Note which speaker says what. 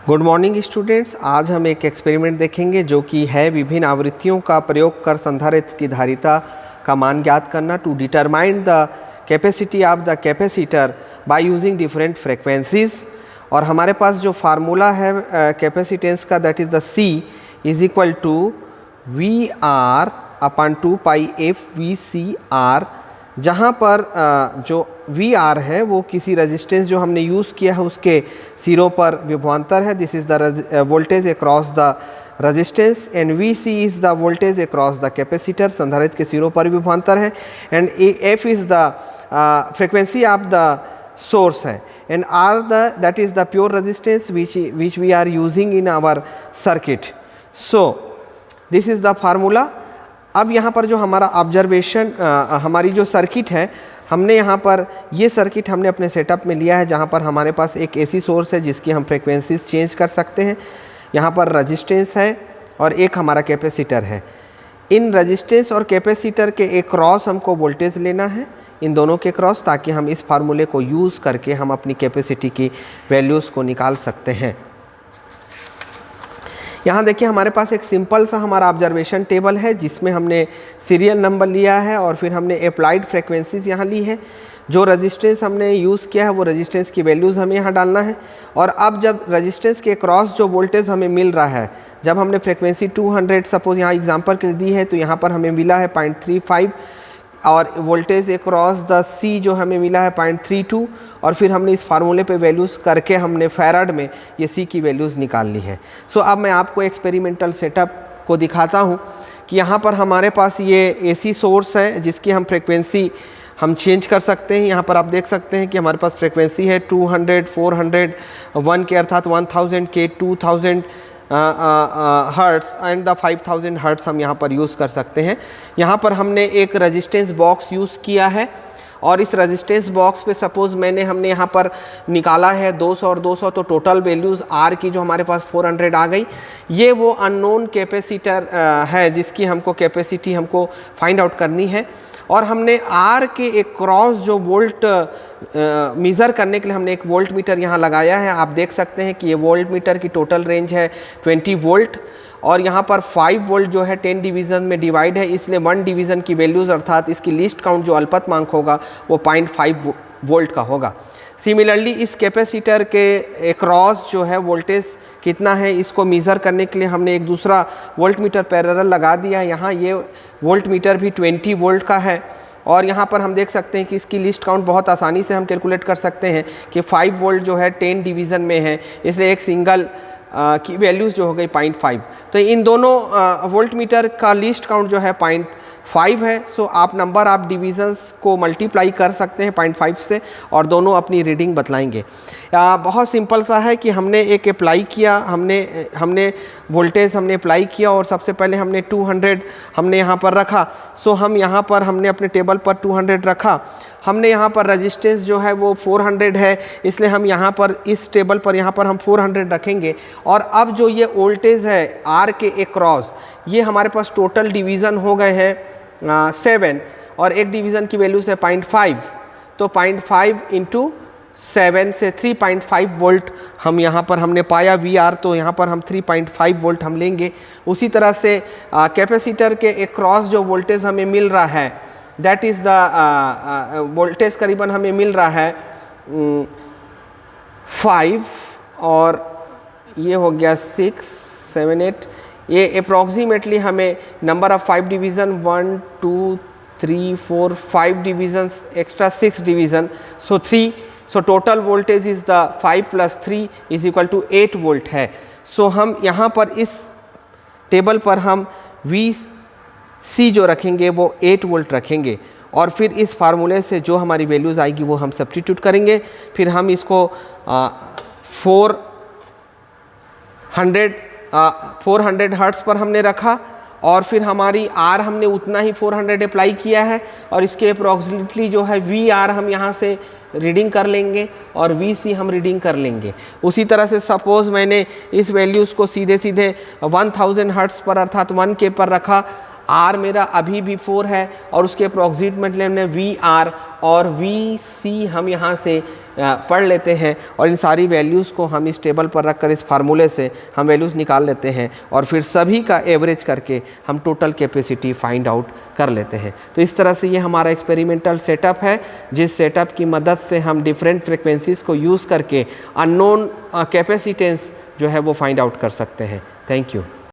Speaker 1: Good morning students. आज हम एक एक्सपेरिमेंट देखेंगे जो कि है विभिन्न आवृत्तियों का प्रयोग कर संधारित्र की धारिता का मान ज्ञात करना to determine the capacity of the capacitor by using different frequencies. और हमारे पास जो फार्मूला है कैपेसिटेंस का that is the C is equal to V R upon 2 pi F V C R, जहाँ पर जो वी आर है वो किसी रेजिस्टेंस जो हमने यूज़ किया है उसके सिरों पर विभवांतर है। This is the voltage across the resistance and V C is the voltage across the capacitor, संधारित्र के सिरों पर विभवांतर है। And F is the frequency of the source है and R that is the pure resistance which we are using in our circuit. So this is the formula. अब यहाँ पर जो हमारा ऑब्जर्वेशन हमारी जो सर्किट है, हमने यहाँ पर ये सर्किट हमने अपने सेटअप में लिया है जहाँ पर हमारे पास एक एसी सोर्स है जिसकी हम फ्रिक्वेंसीज चेंज कर सकते हैं। यहाँ पर रजिस्टेंस है और एक हमारा कैपेसिटर है। इन रजिस्टेंस और कैपेसिटर के एक क्रॉस हमको वोल्टेज लेना है, इन दोनों के क्रॉस, ताकि हम इस फार्मूले को यूज़ करके हम अपनी कैपेसिटी की वैल्यूज़ को निकाल सकते हैं। यहाँ देखिए हमारे पास एक सिंपल सा हमारा ऑब्जर्वेशन टेबल है जिसमें हमने सीरियल नंबर लिया है और फिर हमने अप्लाइड फ्रिक्वेंसीज यहाँ ली है। जो रेजिस्टेंस हमने यूज़ किया है वो रेजिस्टेंस की वैल्यूज़ हमें यहाँ डालना है। और अब जब रेजिस्टेंस के क्रॉस जो वोल्टेज हमें मिल रहा है, जब हमने फ्रिक्वेंसी 200 सपोज यहाँ एग्जांपल के लिए दी है तो यहाँ पर हमें मिला है 0.35 और वोल्टेज अक्रॉस द सी जो हमें मिला है 0.32, और फिर हमने इस फार्मूले पे वैल्यूज़ करके हमने फैराड में ये सी की वैल्यूज़ निकाल ली है। सो अब मैं आपको एक्सपेरिमेंटल सेटअप को दिखाता हूँ कि यहाँ पर हमारे पास ये एसी सोर्स है जिसकी हम फ्रिक्वेंसी हम चेंज कर सकते हैं। यहाँ पर आप देख सकते हैं कि हमारे पास फ्रिक्वेंसी है 200, 400, 1 के अर्थात 1000 के, 2000 हर्ट्स एंड द 5000 हर्ट्स हम यहाँ पर यूज़ कर सकते हैं। यहाँ पर हमने एक रेजिस्टेंस बॉक्स यूज़ किया है और इस रेजिस्टेंस बॉक्स पे सपोज़ हमने यहाँ पर निकाला है 200 और 200, तो टोटल वैल्यूज़ आर की जो हमारे पास 400 आ गई। ये वो अननोन कैपेसिटर है जिसकी हमको कैपेसिटी हमको फाइंड आउट करनी है। और हमने आर के एक क्रॉस जो वोल्ट मेज़र करने के लिए हमने एक वोल्ट मीटर यहाँ लगाया है। आप देख सकते हैं कि ये वोल्ट मीटर की टोटल रेंज है 20 वोल्ट और यहाँ पर 5 वोल्ट जो है 10 डिवीज़न में डिवाइड है, इसलिए 1 डिवीज़न की वैल्यूज़ अर्थात इसकी लीस्ट काउंट जो अल्पतमांक होगा वो 0.5 वोल्ट का होगा। सिमिलरली इस कैपेसिटर के अक्रॉस जो है वोल्टेज कितना है इसको मेज़र करने के लिए हमने एक दूसरा वोल्ट मीटर पैरेलल लगा दिया। यहाँ ये वोल्ट मीटर भी 20 वोल्ट का है और यहाँ पर हम देख सकते हैं कि इसकी लिस्ट काउंट बहुत आसानी से हम कैलकुलेट कर सकते हैं कि 5 वोल्ट जो है 10 डिवीज़न में है, इसलिए एक सिंगल की वैल्यूज़ जो हो गई 0.5। तो इन दोनों वोल्ट मीटर का लिस्ट काउंट जो है 0.5 है। सो आप नंबर ऑफ डिवीज़न्स को मल्टीप्लाई कर सकते हैं 0.5 से और दोनों अपनी रीडिंग बतलाएंगे। बहुत सिंपल सा है कि हमने एक अप्लाई किया, हमने वोल्टेज हमने अप्लाई किया और सबसे पहले हमने 200 हमने यहाँ पर रखा। सो हम यहाँ पर हमने अपने टेबल पर 200 रखा। हमने यहाँ पर रेजिस्टेंस जो है वो 400 है, इसलिए हम यहाँ पर इस टेबल पर यहाँ पर हम 400 रखेंगे। और अब जो ये वोल्टेज है आर के अक्रॉस, ये हमारे पास टोटल डिवीज़न हो गए हैं 7 और एक डिवीज़न की वैल्यूज़ है 0.5, तो 0.5 इंटू 7 से 3.5 वोल्ट हम यहाँ पर हमने पाया वी आर, तो यहाँ पर हम 3.5 वोल्ट हम लेंगे। उसी तरह से कैपेसिटर के अक्रॉस जो वोल्टेज हमें मिल रहा है दैट इज़ द वोल्टेज करीबन हमें मिल रहा है 5 और ये हो गया 6, 7, 8। ये अप्रॉक्सीमेटली हमें number of 5 division 1, 2, 3, 4, 5 divisions extra 6 division, so 3। So total voltage is the 5 + 3 is equal to 8 volt है। सो हम यहाँ पर इस टेबल पर हम वी सी जो रखेंगे वो 8 वोल्ट रखेंगे और फिर इस फार्मूले से जो हमारी वैल्यूज़ आएगी वो हम सब्स्टिट्यूट करेंगे। फिर हम इसको 400 हर्ट्ज़ पर हमने रखा और फिर हमारी आर हमने उतना ही 400 अप्लाई किया है और इसके अप्रॉक्सीमेटली जो है वी आर हम यहाँ से रीडिंग कर लेंगे और वी सी हम रीडिंग कर लेंगे। उसी तरह से सपोज़ मैंने इस वैल्यूज़ को सीधे 1000 हर्ट्ज़ पर अर्थात 1 के पर रखा। आर मेरा अभी भी 4 है और उसके अप्रॉक्सीमेटली हमने वी आर और वी सी हम यहाँ से पढ़ लेते हैं और इन सारी वैल्यूज़ को हम इस टेबल पर रखकर इस फार्मूले से हम वैल्यूज़ निकाल लेते हैं और फिर सभी का एवरेज करके हम टोटल कैपेसिटी फाइंड आउट कर लेते हैं। तो इस तरह से ये हमारा एक्सपेरिमेंटल सेटअप है, जिस सेटअप की मदद से हम डिफरेंट फ्रिक्वेंसीज़ को यूज़ करके अननोन कैपेसिटेंस जो है वो फाइंड आउट कर सकते हैं। Thank you.